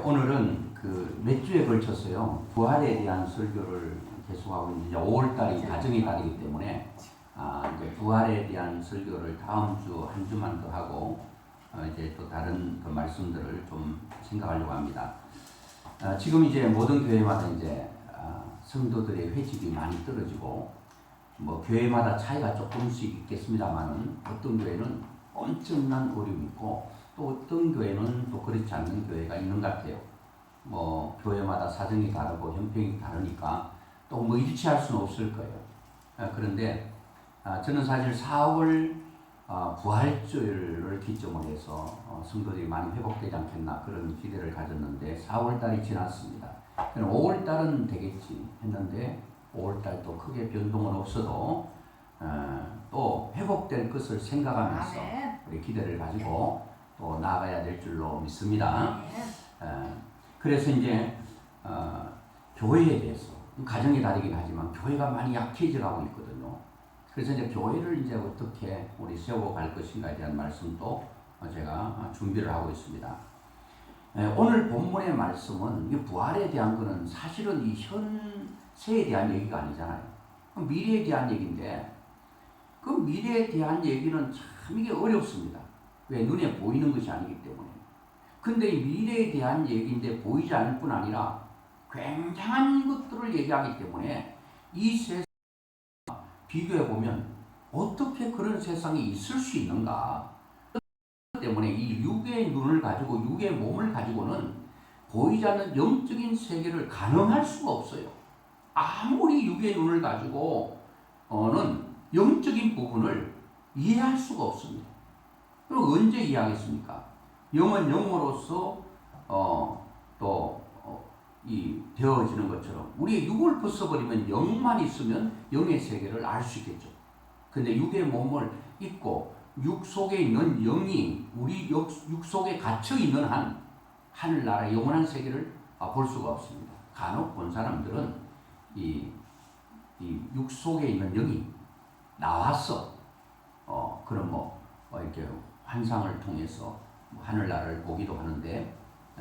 오늘은 그 몇 주에 걸쳐서요 부활에 대한 설교를 계속하고 있는데 이제 5월달이 가정의 달이기 때문에 이제 부활에 대한 설교를 다음 주 한 주만 더 하고 이제 또 다른 그 말씀들을 좀 생각하려고 합니다. 지금 이제 모든 교회마다 이제 성도들의 회직이 많이 떨어지고 뭐 교회마다 차이가 조금씩 있겠습니다만은 어떤 교회는 엄청난 어려움이 있고 또 어떤 교회는 또 그렇지 않는 교회가 있는 것 같아요. 뭐 교회마다 사정이 다르고 형편이 다르니까 또 뭐 일치할 수는 없을 거예요. 그런데 저는 사실 4월 부활절을 기점으로 해서 성도들이 많이 회복되지 않겠나 그런 기대를 가졌는데 4월달이 지났습니다. 5월달은 되겠지 했는데 5월달도 크게 변동은 없어도 또 회복될 것을 생각하면서 우리 기대를 가지고 또 나아가야 될 줄로 믿습니다. 그래서 이제 교회에 대해서 가정이 다르긴 하지만 교회가 많이 약해져 가고 있거든요. 그래서 이제 교회를 이제 어떻게 우리 세워갈 것인가에 대한 말씀도 제가 준비를 하고 있습니다. 오늘 본문의 말씀은 이 부활에 대한 것은 사실은 이 현세에 대한 얘기가 아니잖아요. 미래에 대한 얘기인데 그 미래에 대한 얘기는 참 이게 어렵습니다. 왜? 눈에 보이는 것이 아니기 때문에. 근데 이 미래에 대한 얘기인데 보이지 않을 뿐 아니라 굉장한 것들을 얘기하기 때문에 이 세상 비교해 보면 어떻게 그런 세상이 있을 수 있는가? 때문에 이 육의 눈을 가지고 육의 몸을 가지고는 보이지 않는 영적인 세계를 가늠할 수가 없어요. 아무리 육의 눈을 가지고는 영적인 부분을 이해할 수가 없습니다. 그럼 언제 이해하겠습니까? 영은 영으로서 되어지는 것처럼 우리의 육을 벗어버리면 영만 있으면 영의 세계를 알 수 있겠죠. 근데 육의 몸을 입고 육 속에 있는 영이 우리 육 속에 갇혀 있는 한 하늘나라 영원한 세계를 볼 수가 없습니다. 간혹 본 사람들은 이 육 속에 있는 영이 나왔어. 그럼 이렇게 환상을 통해서 하늘나라를 보기도 하는데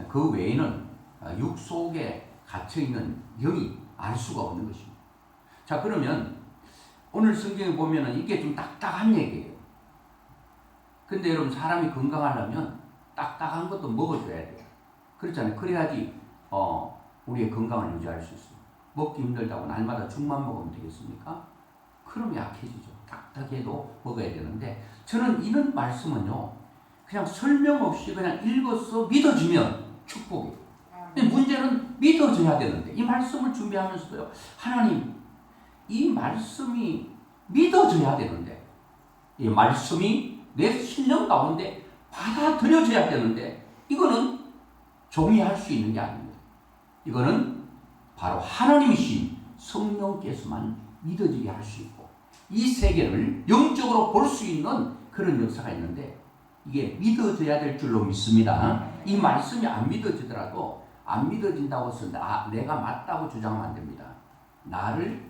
그 외에는 육 속에 갇혀 있는 영이 알 수가 없는 것입니다. 자, 그러면 오늘 성경에 보면은 이게 좀 딱딱한 얘기예요. 근데 여러분 사람이 건강하려면 딱딱한 것도 먹어줘야 돼요. 그렇잖아요. 그래야지 우리의 건강을 유지할 수 있어요. 먹기 힘들다고 날마다 죽만 먹으면 되겠습니까? 그럼 약해지죠. 딱딱해도 먹어야 되는데 저는 이런 말씀은요 그냥 설명 없이 그냥 읽어서 믿어지면 축복이에요. 근데 문제는 믿어져야 되는데 이 말씀을 준비하면서도요 하나님 이 말씀이 믿어져야 되는데 이 말씀이 내 신령 가운데 받아들여져야 되는데 이거는 종이 할 수 있는 게 아닙니다. 이거는 바로 하나님이신 성령께서만 믿어지게 할 수 있고 이 세계를 영적으로 볼 수 있는 그런 역사가 있는데 이게 믿어져야 될 줄로 믿습니다. 이 말씀이 안 믿어지더라도 안 믿어진다고 해서 내가 맞다고 주장하면 안 됩니다. 나를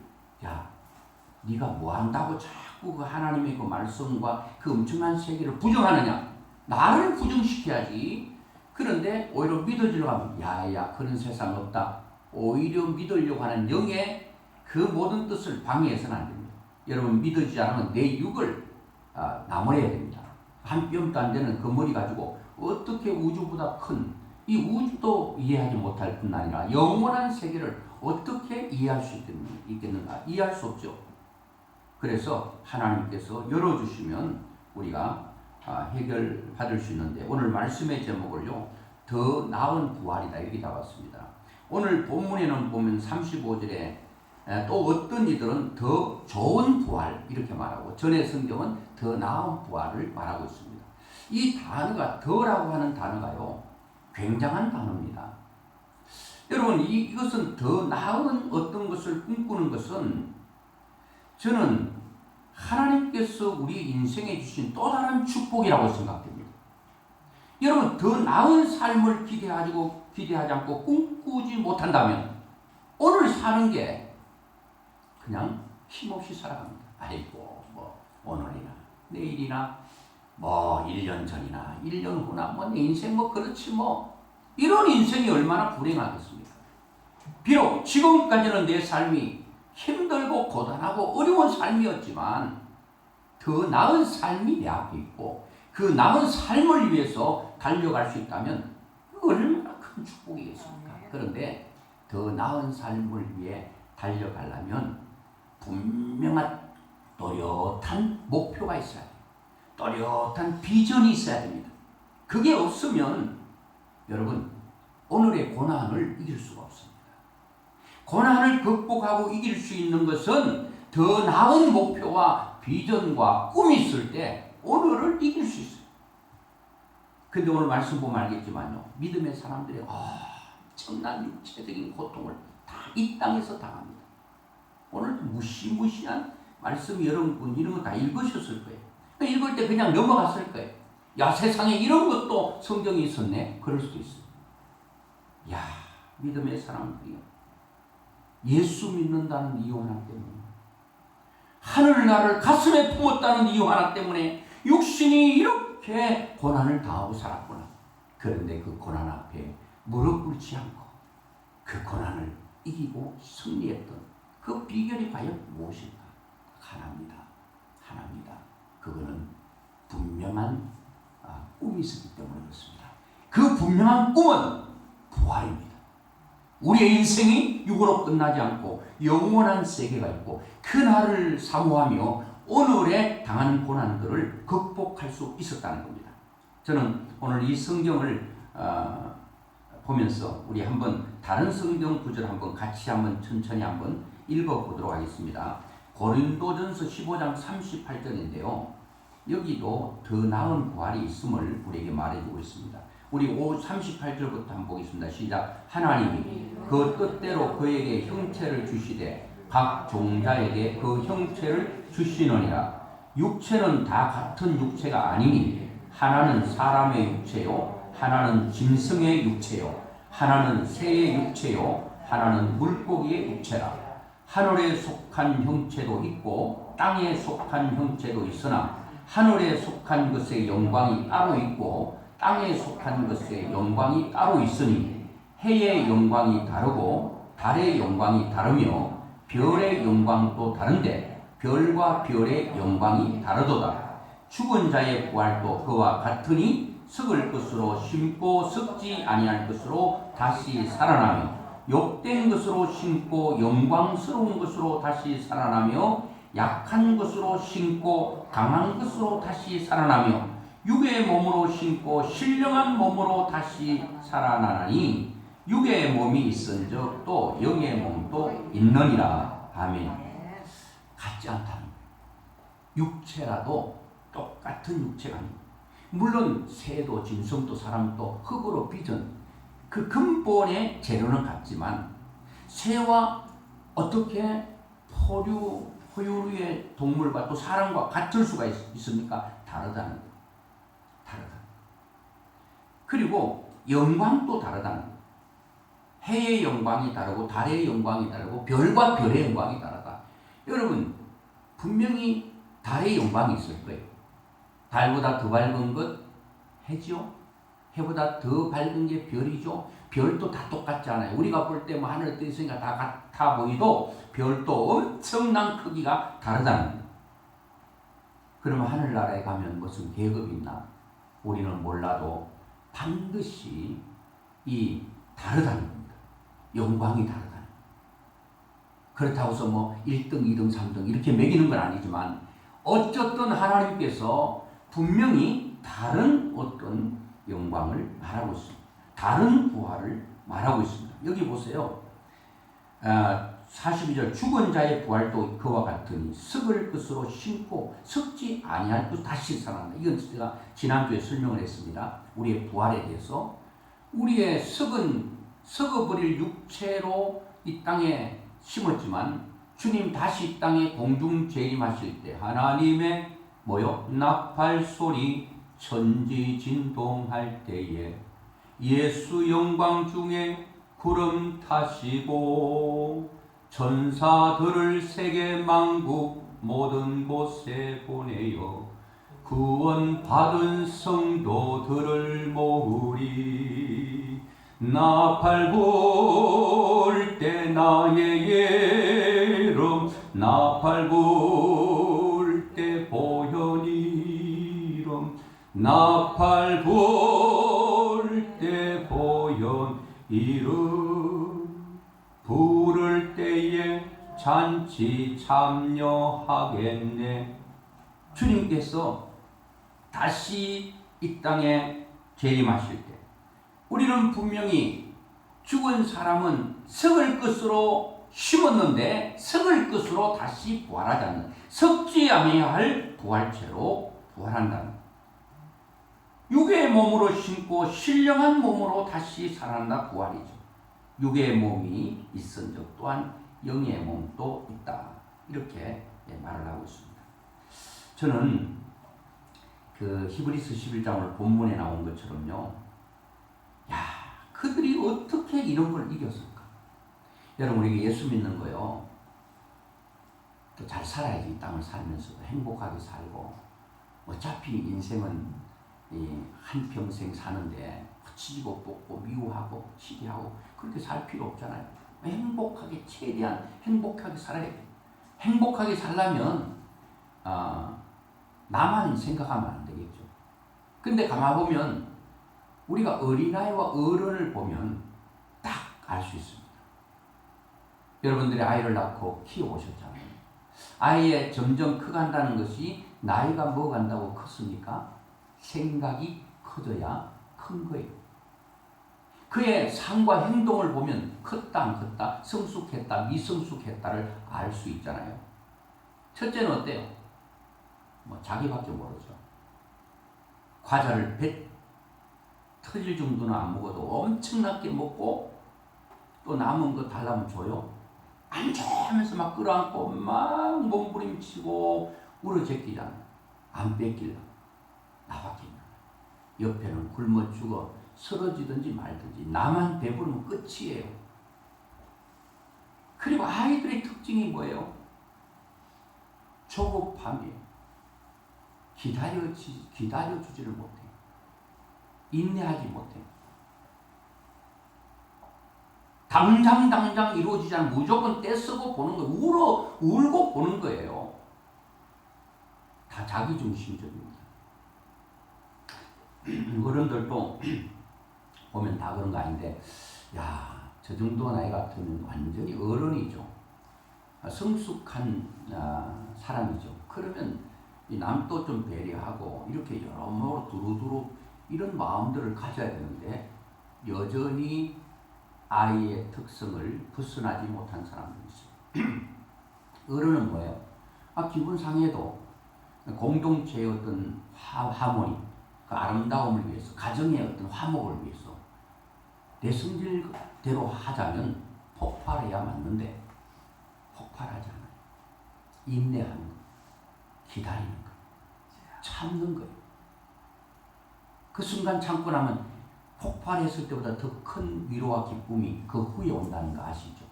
네가 뭐 한다고 자꾸 그 하나님의 그 말씀과 그 엄청난 세계를 부정하느냐? 나를 부정시켜야지. 그런데 오히려 믿어지려고 하면 그런 세상 없다. 오히려 믿으려고 하는 영의 그 모든 뜻을 방해해서는 안 됩니다. 여러분 믿어지지 않으면 내 육을 나무래야 됩니다. 한 뼘도 안 되는 그 머리 가지고 어떻게 우주보다 큰 이 우주도 이해하지 못할 뿐 아니라 영원한 세계를 어떻게 이해할 수 있겠는가? 이해할 수 없죠. 그래서 하나님께서 열어주시면 우리가 해결받을 수 있는데 오늘 말씀의 제목을요 더 나은 부활이다 이렇게 잡았습니다. 오늘 본문에는 보면 35절에 또 어떤 이들은 더 좋은 부활 이렇게 말하고 전의 성경은 더 나은 부활을 말하고 있습니다. 이 단어가 더라고 하는 단어가요 굉장한 단어입니다. 여러분 이것은 더 나은 어떤 것을 꿈꾸는 것은 저는 하나님께서 우리 인생에 주신 또 다른 축복이라고 생각됩니다. 여러분 더 나은 삶을 기대하지 않고 꿈꾸지 못한다면 오늘 사는 게 그냥 힘없이 살아갑니다. 아이고 오늘이나 내일이나 1년 전이나 1년 후나 내 인생 그렇지 이런 인생이 얼마나 불행하겠습니까? 비록 지금까지는 내 삶이 힘들고 고단하고 어려운 삶이었지만 더 나은 삶이 내 앞에 있고 그 나은 삶을 위해서 달려갈 수 있다면 얼마나 큰 축복이겠습니까? 그런데 더 나은 삶을 위해 달려가려면 분명한 또렷한 목표가 있어야 돼요. 또렷한 비전이 있어야 됩니다. 그게 없으면 여러분 오늘의 고난을 이길 수가 없습니다. 고난을 극복하고 이길 수 있는 것은 더 나은 목표와 비전과 꿈이 있을 때 오늘을 이길 수 있어요. 근데 오늘 말씀 보면 알겠지만요, 믿음의 사람들이 엄청난 육체적인 고통을 다 이 땅에서 당합니다. 오늘 무시무시한 말씀 여러분 이런 거 다 읽으셨을 거예요. 읽을 때 그냥 넘어갔을 거예요. 야, 세상에 이런 것도 성경에 있었네. 그럴 수도 있어요. 야, 믿음의 사람들이요, 예수 믿는다는 이유 하나 때문에, 하늘나라를 가슴에 품었다는 이유 하나 때문에 육신이 이렇게 고난을 당하고 살았구나. 그런데 그 고난 앞에 무릎 꿇지 않고 그 고난을 이기고 승리했던 그 비결이 과연 무엇일까? 하나입니다. 하나입니다. 그거는 분명한 꿈이 있었기 때문에 그렇습니다. 그 분명한 꿈은 부활입니다. 우리의 인생이 육으로 끝나지 않고 영원한 세계가 있고 그 날을 사모하며 오늘에 당하는 고난들을 극복할 수 있었다는 겁니다. 저는 오늘 이 성경을 보면서 우리 한번 다른 성경 구절 한번 같이 한번 천천히 한번 읽어보도록 하겠습니다. 고린도전서 15장 38절인데요. 여기도 더 나은 부활이 있음을 우리에게 말해주고 있습니다. 우리 38절부터 한번 보겠습니다. 시작. 하나님이 그 뜻대로 그에게 형체를 주시되 각 종자에게 그 형체를 주시느니라. 육체는 다 같은 육체가 아니니 하나는 사람의 육체요, 하나는 짐승의 육체요, 하나는 새의 육체요, 하나는 물고기의 육체라. 하늘에 속한 형체도 있고 땅에 속한 형체도 있으나 하늘에 속한 것의 영광이 따로 있고 땅에 속한 것의 영광이 따로 있으니 해의 영광이 다르고 달의 영광이 다르며 별의 영광도 다른데 별과 별의 영광이 다르도다. 죽은 자의 부활도 그와 같으니 썩을 것으로 심고 썩지 아니할 것으로 다시 살아나며 욕된 것으로 심고 영광스러운 것으로 다시 살아나며 약한 것으로 심고 강한 것으로 다시 살아나며 육의 몸으로 심고 신령한 몸으로 다시 살아나니 육의 몸이 있은즉 또 영의 몸도 있느니라. 아멘. 같지 않다는 거예요. 육체라도 똑같은 육체가 아닙니다. 물론 새도 짐승도 사람도 흙으로 빚은 그 근본의 재료는 같지만 새와 어떻게 포유류의 동물과 또 사람과 같을 수가 있습니까? 다르다는 거예요. 다르다. 그리고 영광도 다르다는 거예요. 해의 영광이 다르고 달의 영광이 다르고 별과 별의 영광이 다르다. 여러분 분명히 달의 영광이 있을 거예요. 달보다 더 밝은 것 해죠. 해보다 더 밝은 게 별이죠. 별도 다 똑같지 않아요. 우리가 볼 때 뭐 하늘 떠 있으니까 다 같아 보이도 별도 엄청난 크기가 다르다는 거예요. 그러면 하늘나라에 가면 무슨 계급이 있나? 우리는 몰라도 반드시 이 다르다는 겁니다. 영광이 다르다는 거예요. 그렇다고 해서 뭐 1등, 2등, 3등 이렇게 매기는 건 아니지만 어쨌든 하나님께서 분명히 다른 어떤 영광을 말하고 있습니다. 다른 부활을 말하고 있습니다. 여기 보세요. 42절 죽은 자의 부활도 그와 같으니 썩을 것으로 심고 썩지 아니할 것 다시 살아난다. 이건 제가 지난주에 설명을 했습니다. 우리의 부활에 대해서 우리의 썩어버릴 육체로 이 땅에 심었지만 주님 다시 이 땅에 공중 재림하실 때 하나님의 나팔 소리 천지진동할 때에 예수 영광 중에 구름 타시고 천사들을 세계 만국 모든 곳에 보내어 구원 받은 성도들을 모으리. 나팔 불 때 나의 예름 나팔 불 때 보현이름 나팔 불 때 보현이름 부를 때에 잔치 참여하겠네. 주님께서 다시 이 땅에 재림하실 때 우리는 분명히 죽은 사람은 썩을 것으로 심었는데 썩을 것으로 다시 부활하지 않는 썩지 아니해야 할 부활체로 부활한다는 육의 몸으로 심고 신령한 몸으로 다시 살아난다 부활이죠. 육의 몸이 있은즉 또한 영의 몸도 있다. 이렇게 말을 하고 있습니다. 저는 그 히브리서 11장을 본문에 나온 것처럼요. 야, 그들이 어떻게 이런 걸 이겼을까? 여러분, 우리가 예수 믿는 거요. 또 잘 살아야지. 이 땅을 살면서도 행복하게 살고. 어차피 인생은 한평생 사는데 치고 뽑고 미워하고 시기하고 그렇게 살 필요 없잖아요. 행복하게 최대한 행복하게 살아야 돼. 행복하게 살려면 나만 생각하면 안 되겠죠. 근데 가만 보면 우리가 어린아이와 어른을 보면 딱 알 수 있습니다. 여러분들이 아이를 낳고 키워보셨잖아요. 아이의 점점 커간다는 것이 나이가 먹어간다고 컸습니까? 생각이 커져야 큰 거예요. 그의 삶과 행동을 보면 컸다 안 컸다, 성숙했다 미성숙했다를 알 수 있잖아요. 첫째는 어때요? 자기밖에 모르죠. 과자를 배 터질 정도는 안 먹어도 엄청나게 먹고 또 남은 거 달라면 줘요. 안 줘 하면서 막 끌어안고 막 몸부림치고 울어제끼잖아요. 안 뺏기려고. 나밖에 없나. 옆에는 굶어 죽어 쓰러지든지 말든지 나만 배부르면 끝이에요. 그리고 아이들의 특징이 뭐예요? 조급함이에요. 기다려주지를 못해요. 인내하지 못해요. 당장 이루어지지 않으면 무조건 떼쓰고 보는 거예요. 울고 보는 거예요. 다 자기중심적입니다. 어른들도 보면 다 그런 거 아닌데, 야, 저 정도 나이 같으면 완전히 어른이죠. 성숙한 사람이죠. 그러면 남도 좀 배려하고 이렇게 여러모로 두루두루 이런 마음들을 가져야 되는데 여전히 아이의 특성을 벗어나지 못한 사람들이 있어요. 어른은 뭐예요? 기분 상해도 공동체의 어떤 하모니, 그 아름다움을 위해서, 가정의 어떤 화목을 위해서 내 성질대로 하자면 폭발해야 맞는데 폭발하지 않아요. 인내하는 거, 기다리는 거, 참는 거예요. 그 순간 참고 나면 폭발했을 때보다 더 큰 위로와 기쁨이 그 후에 온다는 거 아시죠?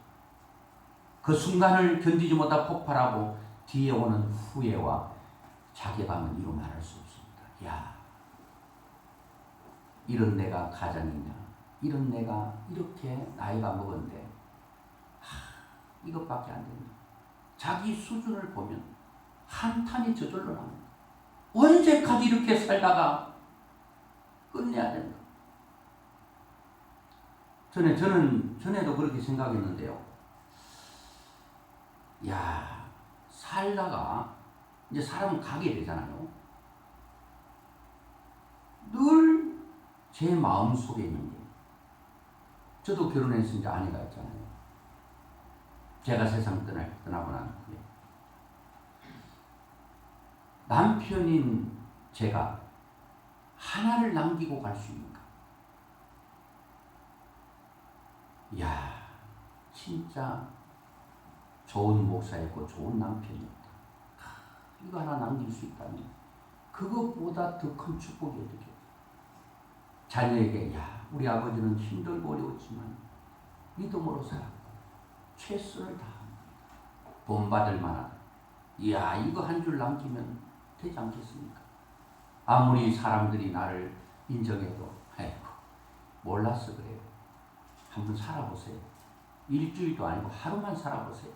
그 순간을 견디지 못하고 폭발하고 뒤에 오는 후회와 자괴감은 이루 말할 수 없습니다. 야, 이런 내가 가장이냐, 이런 내가 이렇게 나이가 먹었는데 이것밖에 안 된다. 자기 수준을 보면 한탄이 저절로 나옵니다. 언제까지 이렇게 살다가 끝내야 된다. 저는 전에도 그렇게 생각했는데요. 야, 살다가 이제 사람은 가게 되잖아요. 늘 제 마음 속에 있는 게, 저도 결혼해서 이제 아내가 있잖아요. 제가 세상 떠나고 난 후에 남편인 제가 하나를 남기고 갈 수 있는가? 이야, 진짜 좋은 목사였고 좋은 남편이었다. 이거 하나 남길 수 있다면 그것보다 더 큰 축복이 어떻게 없어요. 자녀에게, 야, 우리 아버지는 힘들고 어려웠지만 믿음으로 살았고 최선을 다합니다. 본받을 만하다. 이야, 이거 한 줄 남기면 되지 않겠습니까? 아무리 사람들이 나를 인정해도 아이고 몰랐어 그래요. 한번 살아보세요. 일주일도 아니고 하루만 살아보세요.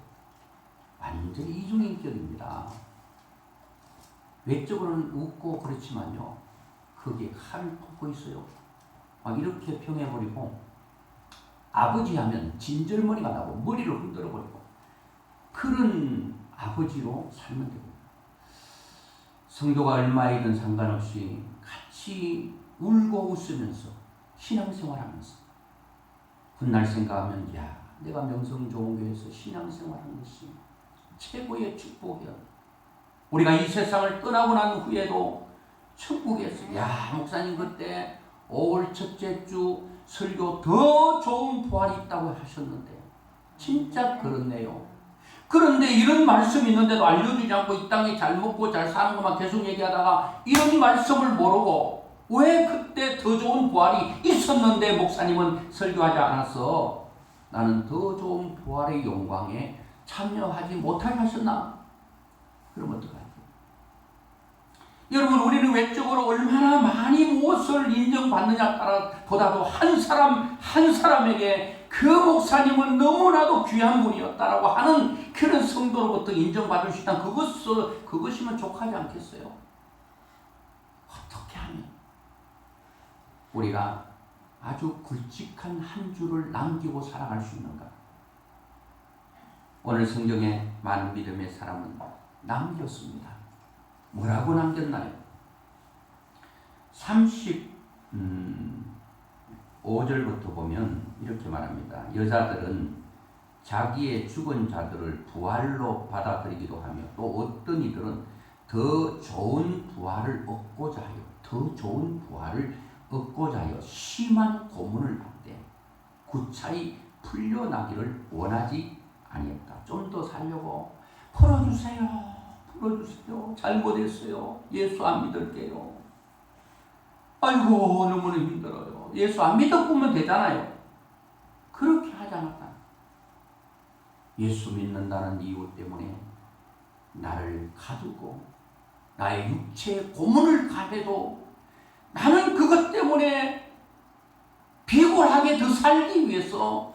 완전히 이중인격입니다. 외적으로는 웃고 그렇지만요, 거기에 칼을 꽂고 있어요. 막 이렇게 평해버리고, 아버지 하면 진절머리가 나고 머리를 흔들어버리고, 그런 아버지로 살면 됩니다. 성도가 얼마이든 상관없이 같이 울고 웃으면서 신앙생활하면서 훗날 생각하면, 야, 내가 명성 좋은 교회에서 신앙생활한 것이 최고의 축복이야. 우리가 이 세상을 떠나고 난 후에도 천국에서, 야, 목사님 그때 5월 첫째 주 설교 더 좋은 부활이 있다고 하셨는데 진짜 그렇네요. 그런데 이런 말씀이 있는데도 알려주지 않고 이 땅에 잘 먹고 잘 사는 것만 계속 얘기하다가 이런 말씀을 모르고 왜 그때 더 좋은 부활이 있었는데 목사님은 설교하지 않았어? 나는 더 좋은 부활의 영광에 참여하지 못하게 하셨나? 그럼 어떡하죠? 여러분, 우리는 외적으로 얼마나 많이 무엇을 인정받느냐 따라 보다도 한 사람 한 사람에게 그 목사님은 너무나도 귀한 분이었다라고 하는 그런 성도로부터 인정받을 수 있다는 그것이면 족하지 않겠어요? 어떻게 하면 우리가 아주 굵직한 한 줄을 남기고 살아갈 수 있는가? 오늘 성경에 많은 믿음의 사람은 남겼습니다. 뭐라고 남겼나요? 35절부터 보면 이렇게 말합니다. 여자들은 자기의 죽은 자들을 부활로 받아들이기도 하며 또 어떤 이들은 더 좋은 부활을 얻고자 하여 심한 고문을 받되 구차히 풀려나기를 원하지 아니했다. 좀 더 살려고 풀어주세요. 잘못했어요. 예수 안 믿을게요. 아이고 너무나 힘들어요. 예수 안 믿었으면 되잖아요. 그렇게 하지 않았다. 예수 믿는다는 이유 때문에 나를 가두고 나의 육체의 고문을 가해도 나는 그것 때문에 비굴하게 더 살기 위해서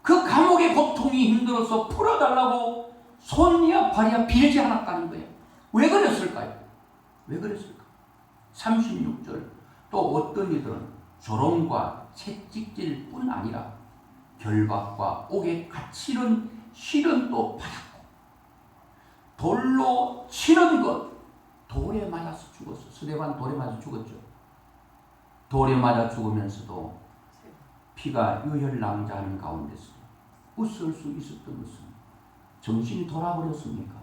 그 감옥의 고통이 힘들어서 풀어달라고 손이야 발이야 빌지 않았다는 거예요. 왜 그랬을까요? 36절 또 어떤 이들은 조롱과 채찍질 뿐 아니라 결박과 옥에 갇히는 시련도 받았고 돌로 치는 것, 돌에 맞아서 죽었어. 스데반 돌에 맞아 죽었죠. 돌에 맞아 죽으면서도 피가 유혈낭자하는 가운데서 웃을 수 있었던 것은 정신이 돌아버렸습니까?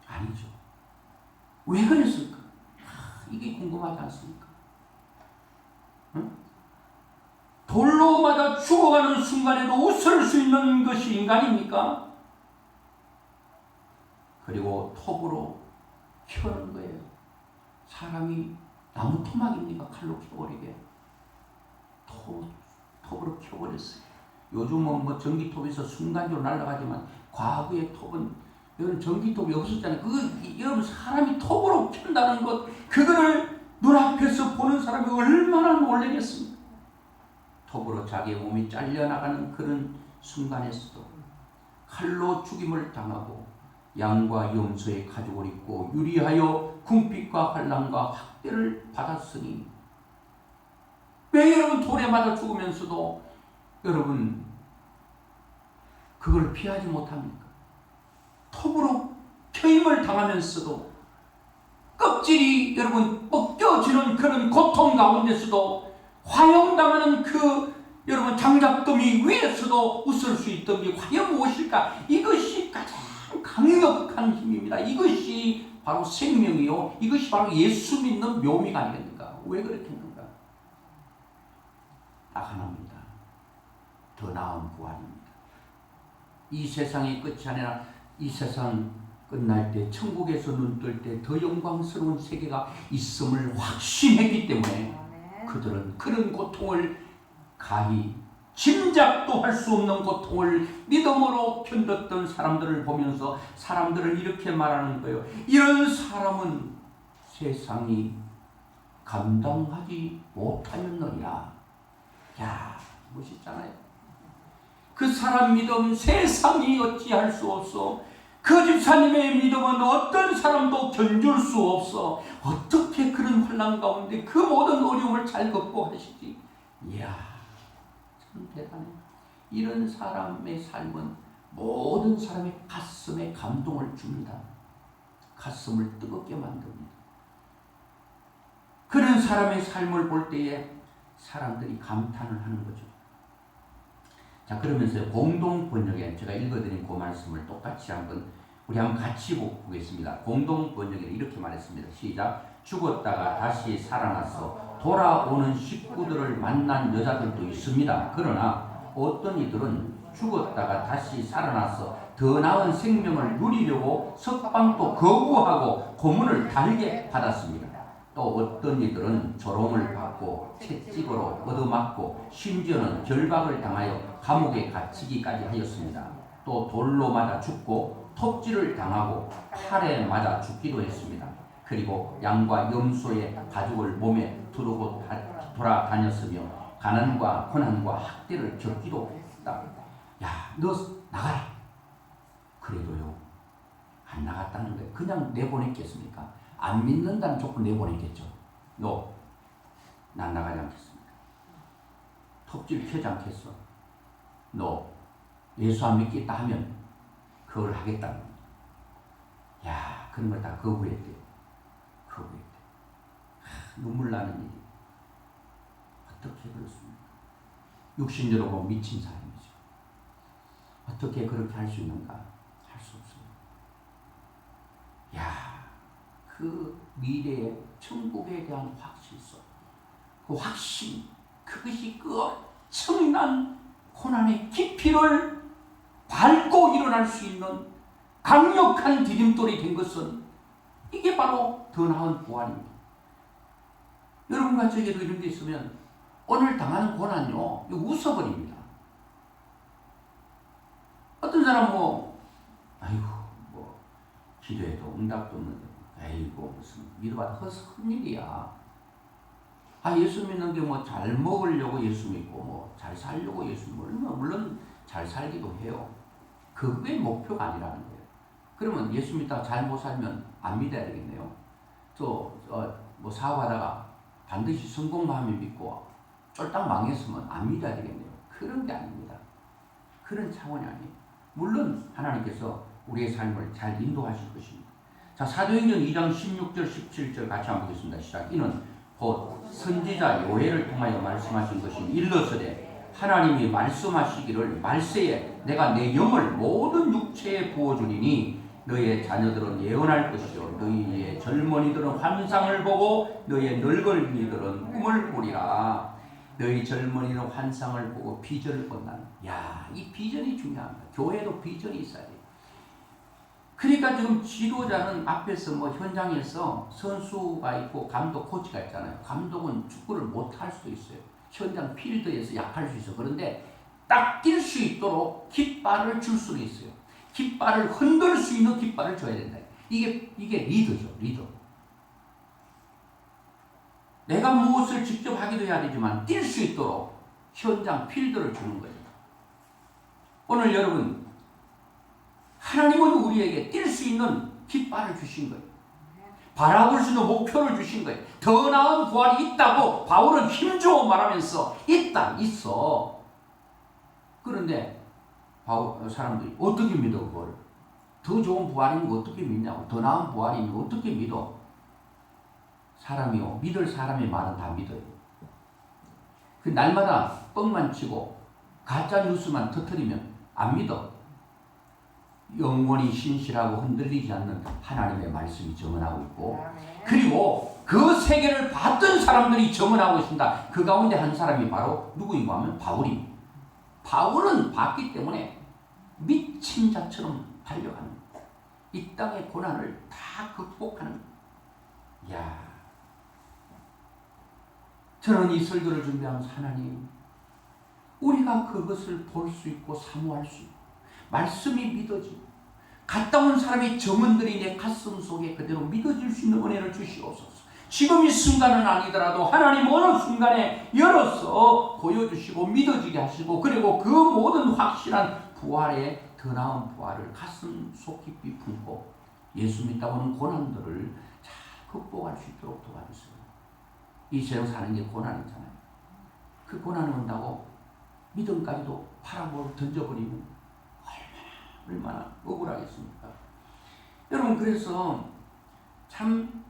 아니죠. 왜 그랬을까? 이게 궁금하지 않습니까? 응? 돌로 맞아 죽어가는 순간에도 웃을 수 있는 것이 인간입니까? 그리고 톱으로 켜는 거예요. 사람이 나무 토막입니까? 칼로 켜버리게. 톱으로 켜버렸어요. 요즘은 뭐 전기톱에서 순간적으로 날아가지만 과거의 톱은 여러분 전기톱이 없었잖아요. 여러분 사람이 톱으로 켠다는 것, 그거를 눈앞에서 보는 사람이 얼마나 놀라겠습니까? 톱으로 자기의 몸이 잘려나가는 그런 순간에서도 칼로 죽임을 당하고 양과 염소의 가죽을 입고 유리하여 궁핍과 환난과 학대를 받았으니 왜 여러분 돌에 맞아 죽으면서도 여러분 그걸 피하지 못합니까? 톱으로 켜임을 당하면서도 껍질이 여러분 벗겨지는 그런 고통 가운데서도 화형당하는 그 여러분 장작더미 위에서도 웃을 수 있던 게 과연 무엇일까? 이것이 가장 강력한 힘입니다. 이것이 바로 생명이요, 이것이 바로 예수 믿는 묘미가 아니겠는가? 왜 그렇게 했는가? 딱 하나입니다. 더 나은 부활입니다. 이 세상의 끝이 아니라 이 세상 끝날 때 천국에서 눈 뜰 때 더 영광스러운 세계가 있음을 확신했기 때문에 그들은 그런 고통을 가히 짐작도 할 수 없는 고통을 믿음으로 견뎠던 사람들을 보면서 사람들은 이렇게 말하는 거예요. 이런 사람은 세상이 감당하지 못하였느니라. 야, 멋있잖아요. 그 사람 믿음 세상이 어찌할 수 없어. 그 집사님의 믿음은 어떤 사람도 견줄 수 없어. 어떻게 그런 환난 가운데 그 모든 어려움을 잘 극복하시지? 이야, 참 대단해. 이런 사람의 삶은 모든 사람의 가슴에 감동을 줍니다. 가슴을 뜨겁게 만듭니다. 그런 사람의 삶을 볼 때에 사람들이 감탄을 하는 거죠. 자, 그러면서 공동 번역에 제가 읽어드린 그 말씀을 똑같이 우리 한번 같이 보겠습니다. 공동 번역에는 이렇게 말했습니다. 시작. 죽었다가 다시 살아나서 돌아오는 식구들을 만난 여자들도 있습니다. 그러나 어떤 이들은 죽었다가 다시 살아나서 더 나은 생명을 누리려고 석방도 거부하고 고문을 달게 받았습니다. 또 어떤 이들은 조롱을 받고 채찍으로 얻어맞고 심지어는 결박을 당하여 감옥에 갇히기까지 하였습니다. 또 돌로 맞아 죽고 톱질을 당하고 팔에 맞아 죽기도 했습니다. 그리고 양과 염소의 가죽을 몸에 두르고 돌아다녔으며 가난과 고난과 학대를 겪기도 했다. 야, 너 나가라. 그래도요, 안 나갔다는 거예요. 그냥 내보냈겠습니까? 안 믿는다는 조건 내보냈겠죠. 너, 난 나가지 않겠습니다. 톱질 펴지 않겠어. 너, 예수 안 믿겠다 하면 그걸 하겠다는 겁니다. 야, 그런 걸 다 거부했대요. 거부했대요. 눈물 나는 일이. 어떻게 그렇습니까? 육신적으로 보면 미친 사람이죠. 어떻게 그렇게 할 수 있는가? 할 수 없습니다. 야, 그 미래의 천국에 대한 확실성, 그 확신, 그것이 그 엄청난 고난의 깊이를 밟고 일어날 수 있는 강력한 디딤돌이 된 것은 이게 바로 더 나은 부활입니다. 여러분 가족에도 이런 게 있으면 오늘 당하는 고난요, 이거 웃어버립니다. 어떤 사람 아이고, 기도해도 응답도 없는데, 아이고, 무슨 믿어봐도 헛일이야. 예수 믿는 게 잘 먹으려고 예수 믿고, 잘 살려고 예수 믿고, 물론 잘 살기도 해요. 그게 목표가 아니라는 거예요. 그러면 예수 믿다가 잘 못 살면 안 믿어야 되겠네요. 사업하다가 반드시 성공만 하면 믿고, 쫄딱 망했으면 안 믿어야 되겠네요. 그런 게 아닙니다. 그런 차원이 아니에요. 물론 하나님께서 우리의 삶을 잘 인도하실 것입니다. 자, 사도행전 2장 16절 17절 같이 한번 보겠습니다. 시작. 이는 곧 선지자 요엘을 통하여 말씀하신 것이 일러서되 하나님이 말씀하시기를 말세에 내가 내 영을 모든 육체에 부어주리니 너의 자녀들은 예언할 것이요 너희의 젊은이들은 환상을 보고 너의 늙은이들은 꿈을 꾸리라. 너희 젊은이는 환상을 보고 비전을 본다는. 야, 이 비전이 중요합니다. 교회도 비전이 있어야 돼요. 그러니까 지금 지도자는 앞에서 현장에서 선수가 있고 감독, 코치가 있잖아요. 감독은 축구를 못할 수도 있어요. 현장 필드에서 약할 수 있어. 그런데 딱 뛸 수 있도록 깃발을 줄 수는 있어요. 깃발을 흔들 수 있는 깃발을 줘야 된다. 이게 리더죠, 리더. 내가 무엇을 직접 하기도 해야 되지만 뛸 수 있도록 현장 필드를 주는 거예요. 오늘 여러분, 하나님은 우리에게 뛸 수 있는 깃발을 주신 거예요. 바라볼 수 있는 목표를 주신 거예요. 더 나은 부활이 있다고 바울은 힘주어 말하면서 있어. 그런데 사람들이 어떻게 믿어 그걸? 더 좋은 부활인 거 어떻게 믿냐고. 더 나은 부활인 거 어떻게 믿어? 사람이요, 믿을 사람의 말은 다 믿어요. 그 날마다 뻥만 치고 가짜 뉴스만 터뜨리면 안 믿어. 영원히 신실하고 흔들리지 않는 하나님의 말씀이 증언하고 있고, 그리고 그 세계를 봤던 사람들이 증언하고 있습니다. 그 가운데 한 사람이 바로 누구인가 하면 바울입니다. 바울은 봤기 때문에 미친 자처럼 달려가는 거예요. 이 땅의 고난을 다 극복하는 거예요. 이야, 저는 이 설교를 준비하면서 하나님, 우리가 그것을 볼 수 있고 사모할 수 있고 말씀이 믿어지고 갔다 온 사람의 증언들이 내 가슴 속에 그대로 믿어질 수 있는 은혜를 주시옵소서. 지금 이 순간은 아니더라도 하나님 어느 순간에 열어서 보여주시고 믿어지게 하시고 그리고 그 모든 확실한 부활의 더 나은 부활을 가슴 속 깊이 품고 예수 믿다고 하는 고난들을 잘 극복할 수 있도록 도와주세요. 이 세상 사는 게 고난이잖아요. 그 고난이 온다고 믿음까지도 팔아먹어 던져버리면 얼마나 억울하겠습니까? 여러분, 그래서 참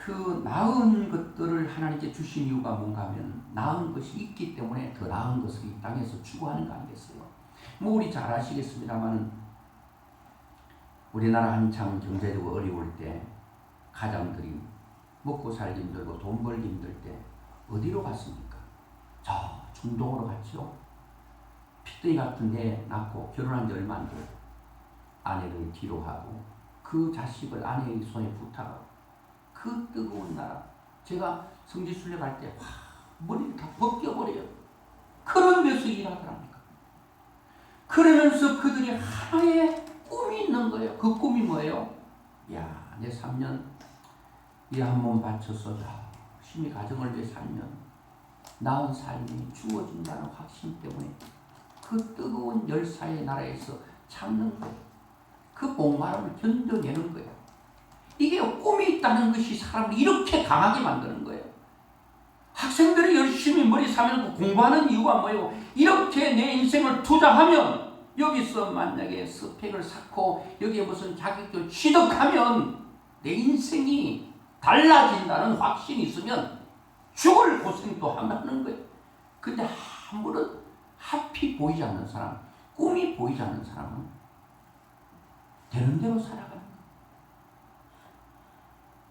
그 나은 것들을 하나님께 주신 이유가 뭔가 하면 나은 것이 있기 때문에 더 나은 것을 이 땅에서 추구하는 거 아니겠어요? 뭐 우리 잘 아시겠습니다만 우리나라 한창 경제적으로 어려울 때 가장들이 먹고 살기 힘들고 돈 벌기 힘들 때 어디로 갔습니까? 저 중동으로 갔죠. 핏덩이 같은 데 낳고 결혼한 지 얼마 안 돼요. 아내를 뒤로 하고 그 자식을 아내의 손에 부탁하고 그 뜨거운 나라. 제가 성지순례 갈 때 머리를 다 벗겨버려요. 그런 데서 일하더랍니까? 그러면서 그들이 하나의 꿈이 있는 거예요. 그 꿈이 뭐예요? 야, 내 3년 이 한 몸 바쳐서 열심히 가정을 위해 살면 나은 삶이 주어진다는 확신 때문에 그 뜨거운 열사의 나라에서 참는 거예요. 그 목마름을 견뎌내는 거예요. 이게 꿈이 있다는 것이 사람을 이렇게 강하게 만드는 거예요. 학생들이 열심히 머리 사면고 공부하는 이유가 뭐예요? 이렇게 내 인생을 투자하면 여기서 만약에 스펙을 쌓고 여기에 무슨 자격증을 취득하면 내 인생이 달라진다는 확신이 있으면 죽을 고생도 한다는 거예요. 근데 아무런 앞이 보이지 않는 사람, 꿈이 보이지 않는 사람은 되는 대로 살아가는 거예요.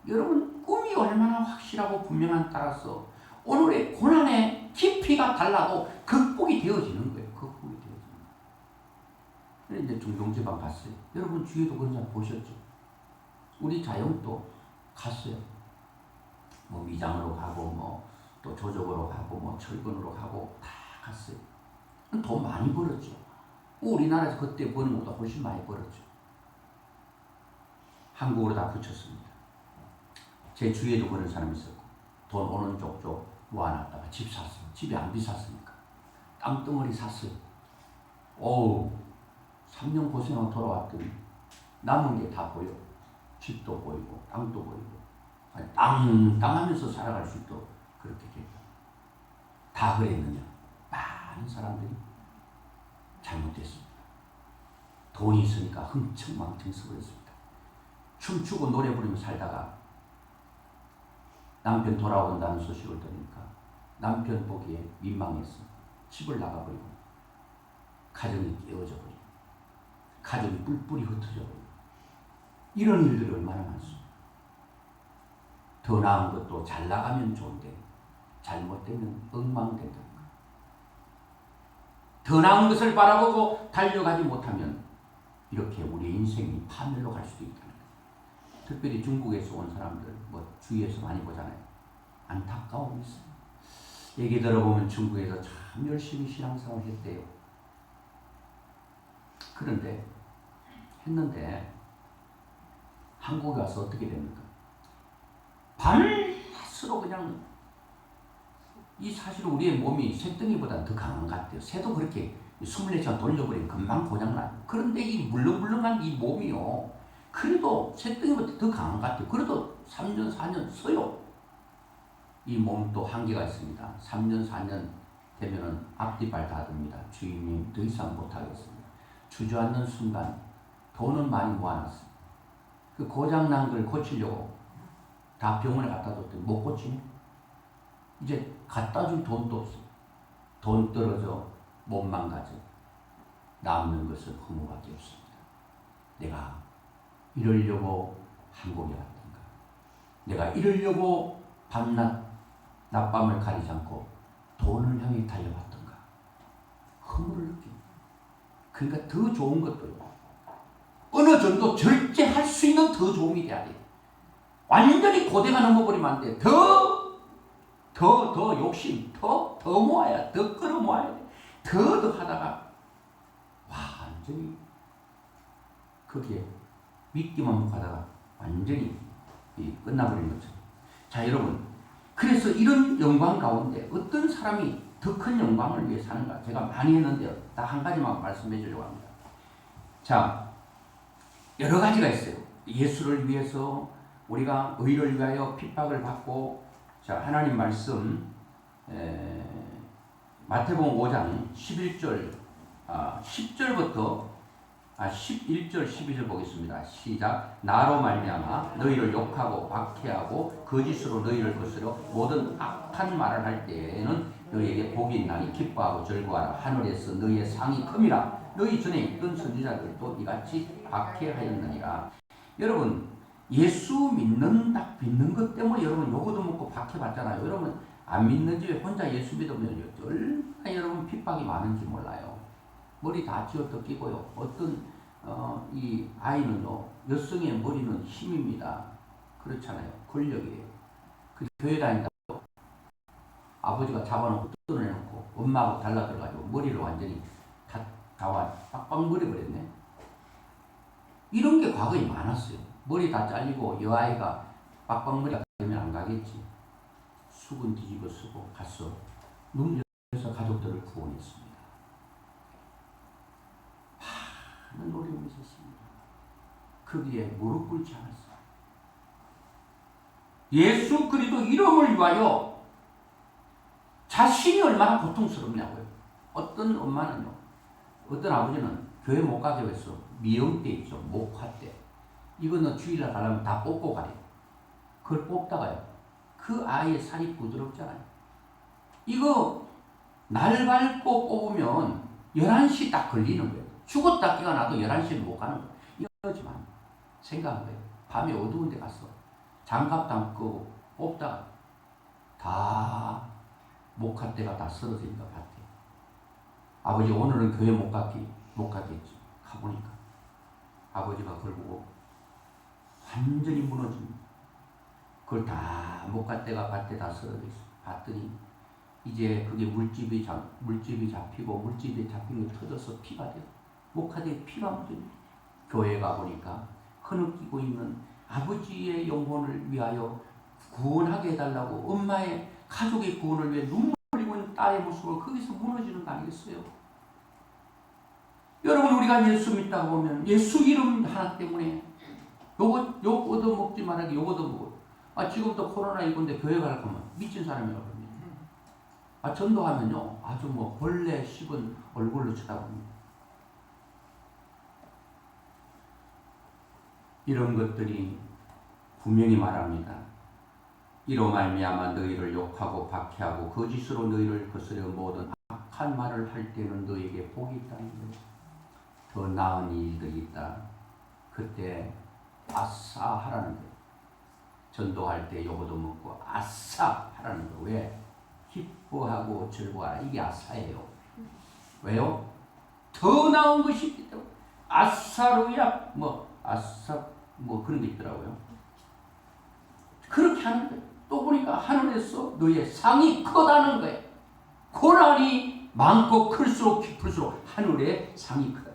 여러분, 꿈이 얼마나 확실하고 분명한 따라서 오늘의 고난의 깊이가 달라도 극복이 되어지는 거예요. 극복이 되어지는 거예요. 그래서 이제 중동지방 갔어요. 여러분 주위에도 그런 사람 보셨죠? 우리 자영도 갔어요. 뭐 미장으로 가고 뭐 또 조적으로 가고 뭐 철근으로 가고 다 갔어요. 돈 많이 벌었죠. 우리나라에서 그때 버는 것보다 훨씬 많이 벌었죠. 한국으로 다 붙였습니다. 제 주위에도 그런 사람이 있었고 돈 오는 쪽쪽 모아놨다가 집 샀어요. 집이 안 비쌌으니까 땅덩어리 샀어요. 어우, 3년 고생하고 돌아왔더니 남은 게 다 보여. 집도 보이고 땅도 보이고 땅 하면서 살아갈 수 있도록 그렇게 됐다. 다 그랬느냐? 많은 사람들이 잘못됐습니다. 돈이 있으니까 흥청망청 써버렸습니다. 춤추고 노래 부르며 살다가 남편 돌아온다는 소식을 들으니까 남편 보기에 민망해서 집을 나가버리고 가정이 깨어져 버리고 가정이 뿔뿔이 흩어져 버리고 이런 일들이 얼마나 많습니다. 더 나은 것도 잘 나가면 좋은데 잘못되면 엉망된다는 거예요. 더 나은 것을 바라보고 달려가지 못하면 이렇게 우리 인생이 파멸로 갈 수도 있다는 거예요. 특별히 중국에서 온 사람들 뭐 주위에서 많이 보잖아요. 안타까움이 있어요. 얘기 들어보면 중국에서 참 열심히 신앙생활을 했대요. 그런데 했는데 한국에 와서 어떻게 됩니까? 밤낮으로 그냥 이 사실 우리의 몸이 새덩이보다 더 강한 것 같아요. 새도 그렇게 24시간 돌려버리면 금방 고장나요. 그런데 이 물렁물렁한 이 몸이요. 그래도 새덩이보다 더 강한 것 같아요. 그래도 3년, 4년 써요. 이 몸도 한계가 있습니다. 3년, 4년 되면은 앞뒤발 다 듭니다. 주인님 더 이상 못하겠습니다. 주저앉는 순간 돈은 많이 모아놨어요. 그 고장난 걸 고치려고 다 병원에 갖다 뒀더니 못 고치네. 이제 갖다 줄 돈도 없어요. 돈 떨어져 못 망가져. 남는 것은 허무밖에 없습니다. 내가 이러려고 한국에 왔던가. 내가 이러려고 밤낮 낮밤을 가리지 않고 돈을 향해 달려왔던가. 허무를 느낍니다. 그러니까 더 좋은 것도 어느 정도 절제할 수 있는 더 좋음이 돼야 돼. 완전히 고대가 넘어버리면 안 돼. 더 욕심, 더 모아야, 더 끌어모아야 돼. 더 하다가 완전히 거기에 믿기만 하다가 완전히 끝나버리는 거죠. 자, 여러분, 그래서 이런 영광 가운데 어떤 사람이 더 큰 영광을 위해 사는가? 제가 많이 했는데요. 딱 한 가지만 말씀해 주려고 합니다. 자, 여러 가지가 있어요. 예수를 위해서 우리가 의를 위하여 핍박을 받고, 자, 하나님 말씀 마태복음 5장 11절 10절부터 11절 12절 보겠습니다. 시작. 나로 말미암아 너희를 욕하고 박해하고 거짓으로 너희를 거스려 모든 악한 말을 할 때에는 너희에게 복이 있나니 기뻐하고 즐거워하라. 하늘에서 너희의 상이 큼이라. 너희 전에 있던 선지자들도 이같이 박해하였느니라. 여러분, 예수 믿는 것 때문에 여러분 요거도 먹고 박해받잖아요. 여러분 안 믿는 집에 혼자 예수 믿으면 얼마나 여러분 핍박이 많은지 몰라요. 머리 다 쥐어뜯 끼고요. 어떤 이 아이는요, 여성의 머리는 힘입니다. 그렇잖아요. 권력이에요. 그 교회 다닌다고 아버지가 잡아놓고 뜯어내놓고 엄마하고 달라들어가지고 머리를 완전히 다 빡빡머리버렸네. 이런 게 과거에 많았어요. 머리 다 잘리고 여아이가 빡빡머리가 되면 안 가겠지. 수건 뒤집어 쓰고 갔어. 눈 열어서 가족들을 구원했습니다. 많은 어려움이 있었습니다. 거기에 무릎 꿇지 않았어요. 예수 그리스도 이름을 위하여 자신이 얼마나 고통스럽냐고요. 어떤 엄마는요, 어떤 아버지는 교회 못 가게 했어. 미용 때 있죠. 목화 때. 이거는 주일날 가려면 다 뽑고 가래요. 그걸 뽑다가요, 그 아이의 살이 부드럽잖아요. 이거 날 밟고 뽑으면 11시 딱 걸리는 거예요. 죽었다 끼가 나도 11시는 못 가는 거예요. 이거지만 생각한 거예요. 밤에 어두운 데 가서 장갑 담고 뽑다가 다 목화대가 다 쓰러진 것 같아요. 아버지 오늘은 교회 못 가겠지. 가보니까 아버지가 그걸 보고 완전히 무너집니다. 그걸 다 목화대가 밭에 다 쓰러져 있어. 봤더니 이제 그게 물집이 잡히고 물집이 잡힌 게 터져서 피가 돼요. 목화대에 피가 묻어요. 교회 가보니까 흐느끼고 있는 아버지의 영혼을 위하여 구원하게 해달라고 엄마의 가족의 구원을 위해 눈물 흘리고 있는 딸의 모습을 거기서 무너지는 거 아니겠어요? 여러분, 우리가 예수 믿다고 보면 예수 이름 하나 때문에 욕 얻어먹지 말라고 욕 얻어먹어요. 지금도 코로나19인데 교회 갈 거면 미친 사람이라고 합니다. 전도하면요, 아주 벌레 씹은 얼굴로 쳐다봅니다. 이런 것들이 분명히 말합니다. 이로 말미암아 너희를 욕하고 박해하고 거짓으로 너희를 거스려 모든 악한 말을 할 때는 너희에게 복이 있다는 거예요. 더 나은 일들이 있다. 그때 아싸 하라는 거예요. 전도할 때 요거도 먹고 아싸 하라는 거예요. 왜? 기뻐하고 즐거워하라. 이게 아싸예요. 왜요? 더 나은 것이 있기 때문에. 아싸루야 아싸 그런 게 있더라고요. 그렇게 하는 거예요. 또 보니까 하늘에서 너희의 상이 크다는 거예요. 고난이 많고 클수록 깊을수록 하늘의 상이 크다.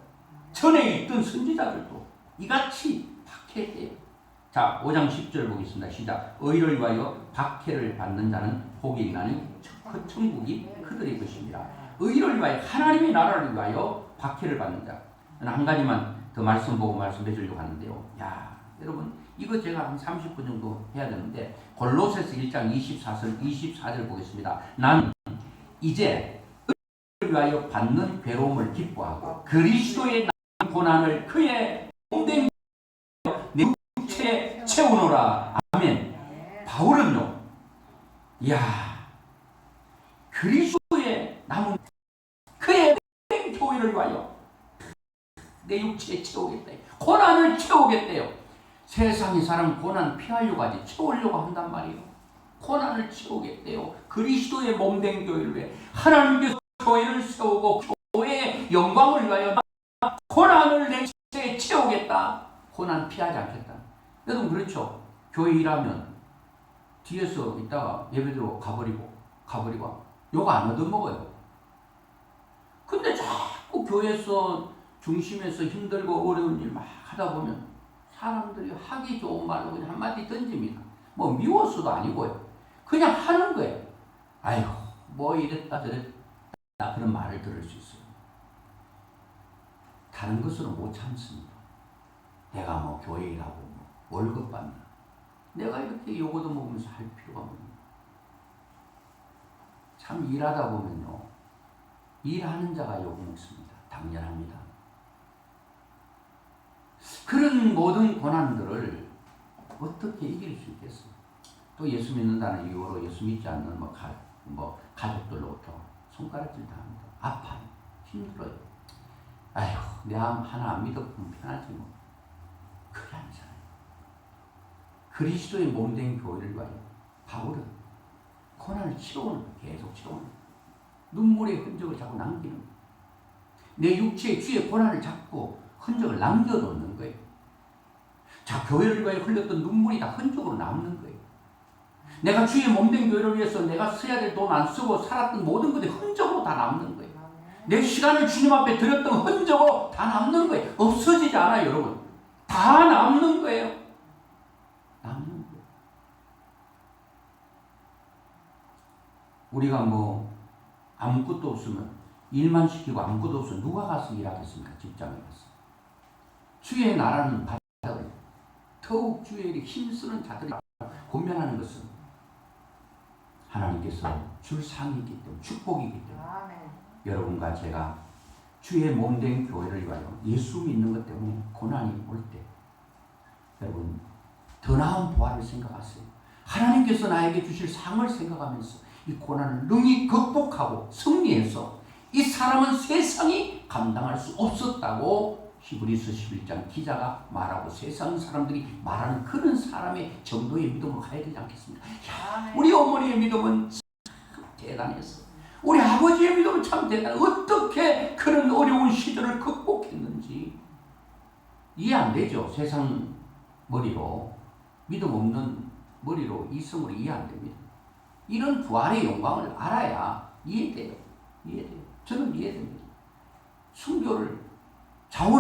전에 있던 선지자들도 이같이 박해돼요. 자, 5장 10절 보겠습니다. 시작. 의를 위하여 박해를 받는 자는 복이 있나니 그 천국이 그들의 것입니다. 의를 위하여, 하나님의 나라를 위하여 박해를 받는 자. 한 가지만 더 말씀 보고 말씀해 주려고 하는데요. 여러분, 이거 제가 한 30분 정도 해야 되는데, 골로새서 1장 24절 보겠습니다. 난 이제 의를 위하여 받는 괴로움을 기뻐하고 그리스도의 고난을 그의 몸된 내 육체에 채우노라. 아멘. 바울은요, 그리스도의 남은 그의 교회를 위하여 내 육체에 채우겠다. 고난을 채우겠대요. 세상의 사람 고난 피하려고 하지 채우려고 한단 말이에요. 고난을 채우겠대요. 그리스도의 몸된 교회를 위해 하나님께서 교회를 세우고 교회의 영광을 위하여 고난을 내 육체에 채우겠다. 고난 피하지 않겠다. 여러분 그렇죠? 교회 일하면 뒤에서 있다가 예배드리고 가버리고 욕 안 얻어먹어요. 근데 자꾸 교회에서 중심에서 힘들고 어려운 일 막 하다 보면 사람들이 하기 좋은 말로 그냥 한마디 던집니다. 뭐 미워서도 아니고요. 그냥 하는 거예요. 아이고, 뭐 이랬다 저랬다 그런 말을 들을 수 있어요. 다른 것으로 못 참습니다. 내가 뭐 교회 일하고 뭐 월급 받나. 내가 이렇게 요거도 먹으면서 할 필요가 없는. 참 일하다 보면요. 일하는 자가 욕 먹습니다. 당연합니다. 그런 모든 고난들을 어떻게 이길 수 있겠어요? 또 예수 믿는다는 이유로 예수 믿지 않는 가족들로부터 손가락질 당합니다. 아파요. 힘들어요. 아이고, 내가 하나 안 믿었으면 편하지 뭐. 그게 아니잖아요. 그리스도의 몸된 교회를 위하여 바울은 고난을 치러오는 거예요. 계속 치러오는 거예요. 눈물의 흔적을 자꾸 남기는 거예요. 내 육체의 주의 고난을 자꾸 흔적을 남겨놓는 거예요. 자, 교회를 위하여 흘렸던 눈물이 다 흔적으로 남는 거예요. 내가 주의 몸된 교회를 위해서 내가 써야 될 돈 안 쓰고 살았던 모든 것들이 흔적으로 다 남는 거예요. 내 시간을 주님 앞에 드렸던 흔적으로 다 남는 거예요. 없어지지 않아요, 여러분. 다 남는 거예요. 남는 거예요. 우리가 뭐 아무것도 없으면 일만 시키고 아무것도 없으면 누가 가서 일하겠습니까? 직장에 가서. 주의 나라는 받아들여요. 더욱 주의 일에 힘쓰는 자들이 권면하는 것은 하나님께서 줄 상이기 때문에, 축복이기 때문에. 여러분과 제가 주의 몸된 교회를 위하여 예수 믿는 것 때문에 고난이 올 때, 여러분 더 나은 부활을 생각하세요. 하나님께서 나에게 주실 상을 생각하면서 이 고난을 능히 극복하고 승리해서 이 사람은 세상이 감당할 수 없었다고 히브리서 11장 기자가 말하고 세상 사람들이 말하는 그런 사람의 정도의 믿음으로 가야 되지 않겠습니까? 야, 우리 어머니의 믿음은 참 대단했어. 우리 아버지의 믿음은 참 대단해. 어떻게 그런 어려운 시절을 극복했는지 이해 안 되죠. 세상 머리로, 믿음 없는 머리로, 이성으로 이해 안 됩니다. 이런 부활의 영광을 알아야 이해돼요. 이해돼요. 저는 이해됩니다. 순교를 자원